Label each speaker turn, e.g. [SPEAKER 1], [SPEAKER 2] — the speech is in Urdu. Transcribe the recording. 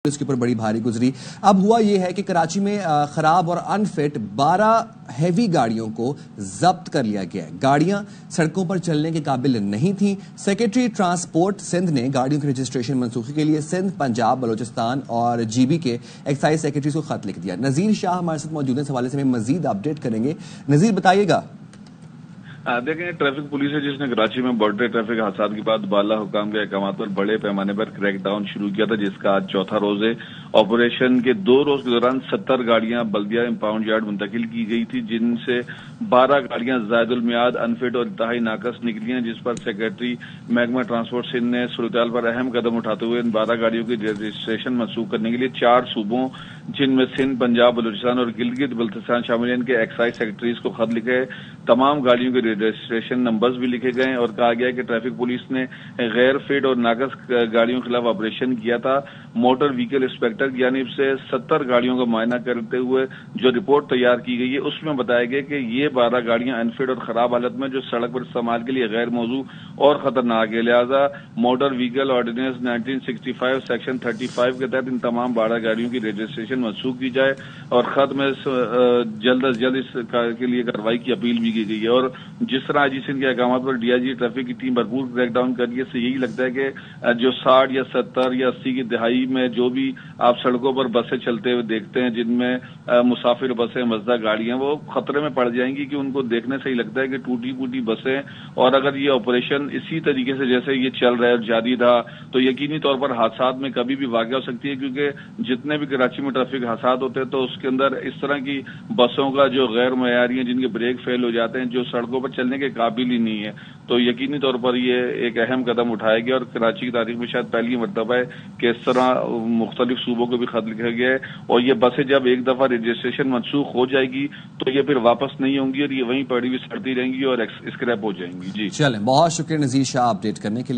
[SPEAKER 1] اس کے اوپر بڑی بھاری گزری۔ اب ہوا یہ ہے کہ کراچی میں خراب اور انفٹ 12 ہیوی گاڑیوں کو ضبط کر لیا گیا ہے۔ گاڑیاں سڑکوں پر چلنے کے قابل نہیں تھیں۔ سیکرٹری ٹرانسپورٹ سندھ نے گاڑیوں کی رجسٹریشن منسوخی کے لیے سندھ، پنجاب، بلوچستان اور جی بی کے ایکسائز سیکرٹریز کو خط لکھ دیا۔ نذیر شاہ ہمارے ساتھ موجود ہیں، اس حوالے سے ہمیں مزید اپڈیٹ کریں گے۔ نذیر بتائیے گا۔
[SPEAKER 2] دیکھیں، ٹریفک پولیس ہے جس نے کراچی میں بڑھتے ٹریفک حادثات کے بعد بالا حکام کے احکامات پر بڑے پیمانے پر کریک ڈاؤن شروع کیا تھا، جس کا آج چوتھا روز ہے۔ آپریشن کے 2 روز کے دوران 70 گاڑیاں بلدیہ امپاؤنڈ یارڈ منتقل کی گئی تھی، جن سے 12 گاڑیاں زائد المیعاد، انفٹ اور انتہائی ناقص نکلی ہیں، جس پر سیکرٹری محکمہ ٹرانسپورٹ سندھ نے صورتحال پر اہم قدم اٹھاتے ہوئے ان 12 گاڑیوں کی رجسٹریشن منسوخ کرنے کے لیے 4 صوبوں جن میں سندھ، پنجاب، بلوچستان اور گلگت بلتستان شامل ہیں کے ایکسائز سیکرٹریز کو خط لکھے۔ تمام گاڑیوں کے رجسٹریشن نمبرز بھی لکھے گئے اور کہا گیا کہ ٹریفک پولیس نے غیر فٹ اور ناقص گاڑیوں کے خلاف آپریشن کیا تھا۔ موٹر وہیکل انسپیکٹر کی جانب سے 70 گاڑیوں کا معائنہ کرتے ہوئے جو رپورٹ تیار کی گئی ہے، اس میں بتایا گیا کہ یہ 12 گاڑیاں انفٹ اور خراب حالت میں جو سڑک پر استعمال کے لیے غیر موزوں اور خطرناک ہے، لہذا موٹر وہیکل آرڈیننس 1965 سیکشن 35 کے تحت ان تمام 12 گاڑیوں کی رجسٹریشن منسوخ کی جائے اور خط میں جلد از جلد اس کے لیے کارروائی کی اپیل بھی کی گئی ہے۔ اور جس طرح آج سندھ کے احکامات پر ڈی آئی جی ٹریفک کی ٹیم بھرپور کریک ڈاؤن کر رہی ہے، سے یہی لگتا ہے کہ جو 60 یا 70 یا 80 کی دہائی میں جو بھی آپ سڑکوں پر بسیں چلتے ہوئے دیکھتے ہیں، جن میں مسافر بسیں، مزدہ گاڑیاں، وہ خطرے میں پڑ جائیں گی کہ ان کو دیکھنے سے ہی لگتا ہے کہ ٹوٹی پوٹی بسیں، اور اگر یہ آپریشن اسی طریقے سے جیسے یہ چل رہا ہے اور جاری رہا تو یقینی طور پر حادثات میں کبھی بھی واقع ہو سکتی ہے، کیونکہ جتنے بھی کراچی میں ٹریفک حادثات ہوتے ہیں تو اس کے اندر اس طرح کی بسوں کا جو غیر معیاری ہیں، جن کے بریک فیل ہو جاتے ہیں، جو سڑکوں پر چلنے کے قابل ہی نہیں ہے، تو یقینی طور پر یہ ایک اہم قدم اٹھایا گیا اور کراچی کی تاریخ میں شاید پہلی مرتبہ ہے کہ اس طرح مختلف صوبوں کو بھی خط لکھا گیا ہے، اور یہ بسیں جب ایک دفعہ رجسٹریشن منسوخ ہو جائے گی تو یہ پھر واپس نہیں ہوں گی اور یہ وہیں پڑی ہوئی سڑتی رہیں گی اور اسکریپ ہو جائیں گی۔ جی
[SPEAKER 1] چلیں، بہت شکریہ نذیر شاہ اپڈیٹ کرنے کے لیے۔